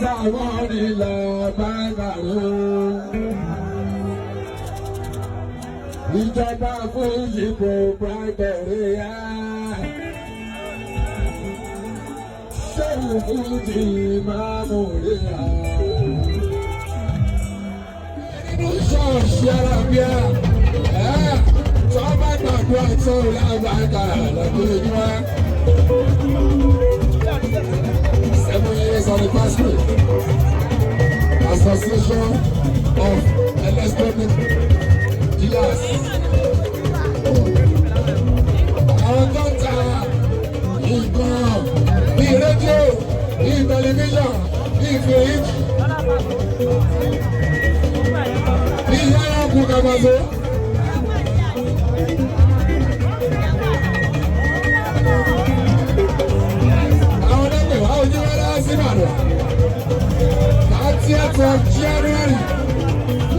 Sàmọ́nì làbàgàrò. Ìjọba Fújì proprietor yá. Ṣéwù Fújì máa mú rí ya. Ṣọ́ọ̀ṣì Arábíà. Tọ́ba gbàgbọ́ tó làbàgàrà lọ́dọọdún. 7 years on the passport. Association of Electronic Dealers. Àwọn tó ń ta nǹkan bíi rédíò, bíi tẹlifíṣàn, bíi fíríjì, bíi yáyà kú kàbàzó. From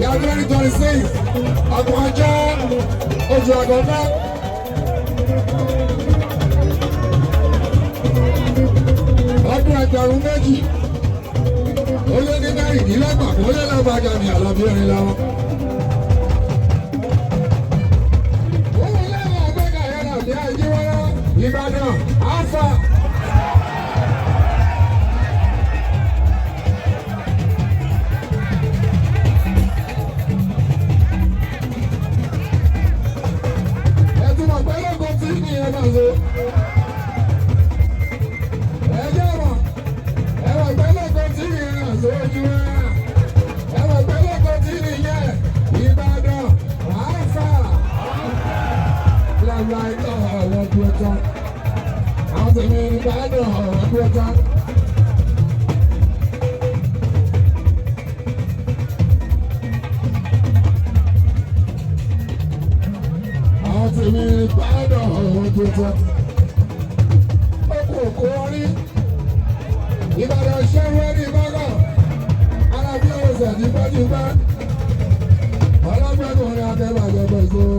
January 26, Agbọ̀njá ojú àgọ́dá. Ọdún ẹgbẹ̀rún méjì ó lé ní mẹ́rìndínlọ́gbọ̀n ó lé lọ́gbàjà ní Àlàbí orin làwọn. Òun lẹ́wọ̀n ọ̀gbẹ́gà yẹn náà ní àìjíwọ́lá Ìbàdàn Alfa. Ìbàdàn ṣẹ́wé ní bọ́gọ̀ Alábí ọ̀sẹ̀ ní pẹ́júpẹ́ ọlọ́gbẹ́kùnrin akẹ́bàjẹ́ pẹ̀sọ́.